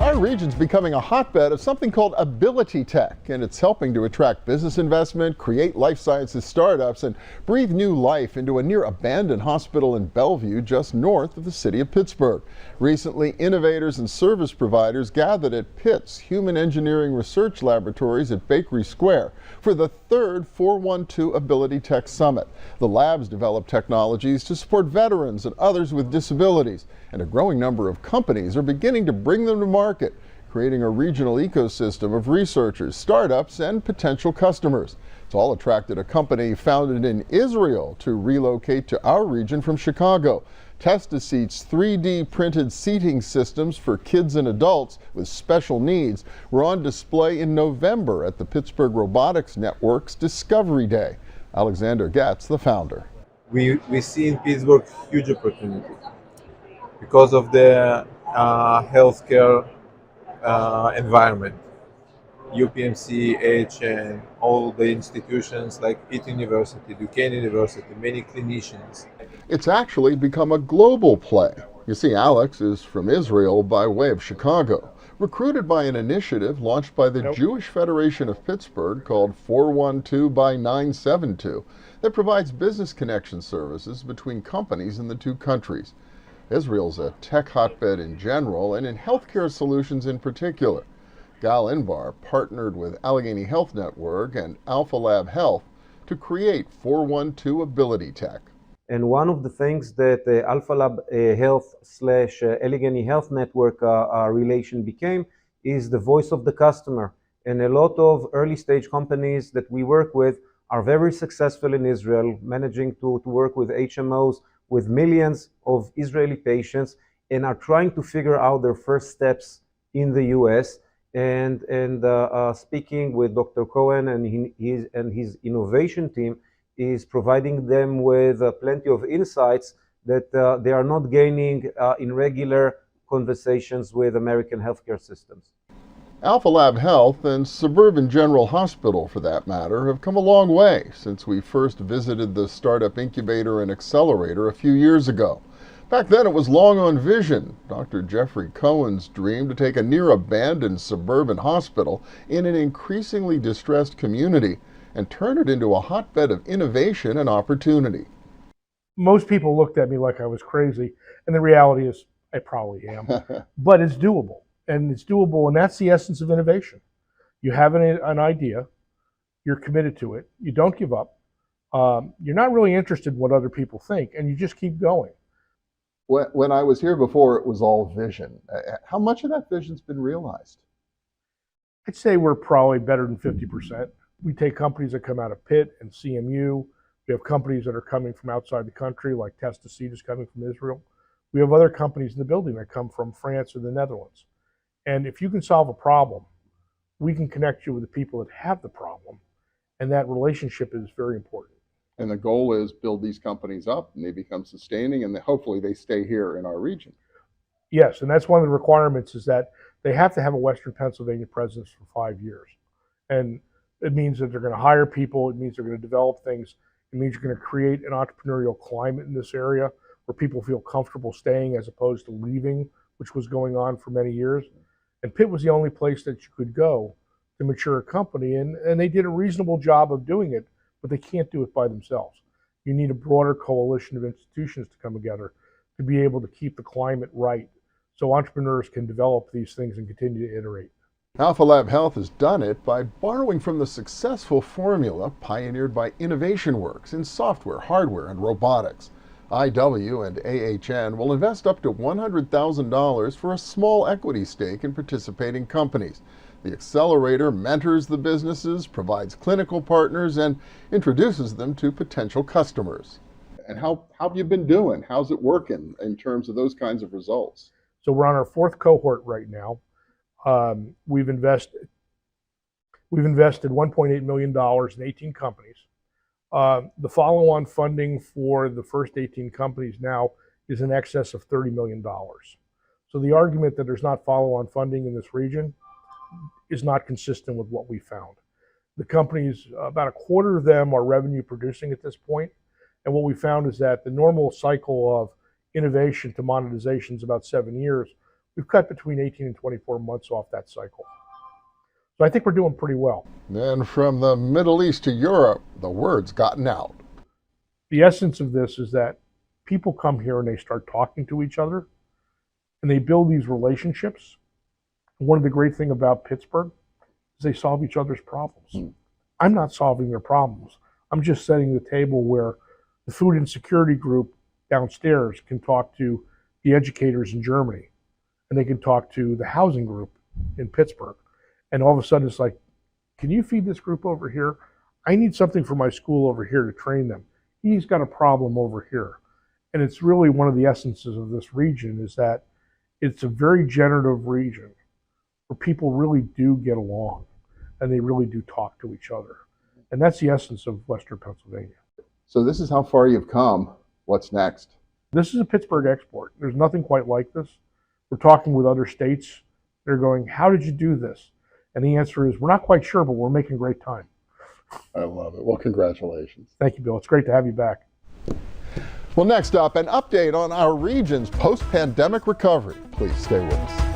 Our region's becoming a hotbed of something called ability tech, and it's helping to attract business investment, create life sciences startups, and breathe new life into a near-abandoned hospital in Bellevue, just north of the city of Pittsburgh. Recently, innovators and service providers gathered at Pitt's Human Engineering Research Laboratories at Bakery Square for the third 412 Ability Tech Summit. The labs develop technologies to support veterans and others with disabilities, and a growing number of companies are beginning to bring them to market, creating a regional ecosystem of researchers, startups, and potential customers. It's all attracted a company founded in Israel to relocate to our region from Chicago. Testa seats 3D printed seating systems for kids and adults with special needs were on display in November at the Pittsburgh Robotics Network's Discovery Day. Alexander Gatz, the founder. We see in Pittsburgh huge opportunity because of the healthcare environment. UPMC, AHN, all the institutions like Pitt University, Duquesne University, many clinicians. It's actually become a global play. You see, Alex is from Israel by way of Chicago, recruited by an initiative launched by the Jewish Federation of Pittsburgh called 412 by 972 that provides business connection services between companies in the two countries. Israel's a tech hotbed in general and in healthcare solutions in particular. Gal Inbar partnered with Allegheny Health Network and Alpha Lab Health to create 412 Ability Tech. And one of the things that Alpha Lab Health / Allegheny Health Network relation became is the voice of the customer. And a lot of early stage companies that we work with are very successful in Israel, managing to work with HMOs with millions of Israeli patients, and are trying to figure out their first steps in the US. And speaking with Dr. Cohen and his innovation team is providing them with plenty of insights that they are not gaining in regular conversations with American healthcare systems. Alpha Lab Health and Suburban General Hospital, for that matter, have come a long way since we first visited the startup incubator and accelerator a few years ago. Back then it was long on vision. Dr. Jeffrey Cohen's dream to take a near-abandoned suburban hospital in an increasingly distressed community and turn it into a hotbed of innovation and opportunity. Most people looked at me like I was crazy, and the reality is I probably am, but it's doable. And it's doable, and that's the essence of innovation. You have an idea, you're committed to it, you don't give up, you're not really interested in what other people think, and you just keep going. When I was here before, it was all vision. How much of that vision's been realized? I'd say we're probably better than 50%. We take companies that come out of Pitt and CMU. We have companies that are coming from outside the country, like Testa is coming from Israel. We have other companies in the building that come from France or the Netherlands. And if you can solve a problem, we can connect you with the people that have the problem. And that relationship is very important. And the goal is build these companies up and they become sustaining, and hopefully they stay here in our region. Yes, and that's one of the requirements, is that they have to have a Western Pennsylvania presence for 5 years. And it means that they're going to hire people. It means they're going to develop things. It means you're going to create an entrepreneurial climate in this area where people feel comfortable staying as opposed to leaving, which was going on for many years. And Pitt was the only place that you could go to mature a company, and they did a reasonable job of doing it, but they can't do it by themselves. You need a broader coalition of institutions to come together to be able to keep the climate right so entrepreneurs can develop these things and continue to iterate. Alpha Lab Health has done it by borrowing from the successful formula pioneered by Innovation Works in software, hardware, and robotics. IW and AHN will invest up to $100,000 for a small equity stake in participating companies. The accelerator mentors the businesses, provides clinical partners, and introduces them to potential customers. And how have you been doing? How's it working in terms of those kinds of results? So we're on our 4th cohort right now. We've invested $1.8 million in 18 companies. The follow-on funding for the first 18 companies now is in excess of $30 million. So the argument that there's not follow-on funding in this region is not consistent with what we found. The companies, about a quarter of them are revenue producing at this point. And what we found is that the normal cycle of innovation to monetization is about 7 years. we've cut between 18 and 24 months off that cycle. So I think we're doing pretty well. And from the Middle East to Europe, the word's gotten out. The essence of this is that people come here and they start talking to each other and they build these relationships. One of the great things about Pittsburgh is they solve each other's problems. I'm not solving their problems. I'm just setting the table where the food insecurity group downstairs can talk to the educators in Germany, and they can talk to the housing group in Pittsburgh. And all of a sudden it's like, can you feed this group over here? I need something for my school over here to train them. He's got a problem over here. And it's really one of the essences of this region is that it's a very generative region where people really do get along and they really do talk to each other. And that's the essence of Western Pennsylvania. So this is how far you've come. What's next? This is a Pittsburgh export. There's nothing quite like this. We're talking with other states. They're going, how did you do this? And the answer is, we're not quite sure, but we're making great time. I love it. Well, congratulations. Thank you, Bill. It's great to have you back. Well, next up, an update on our region's post-pandemic recovery. Please stay with us.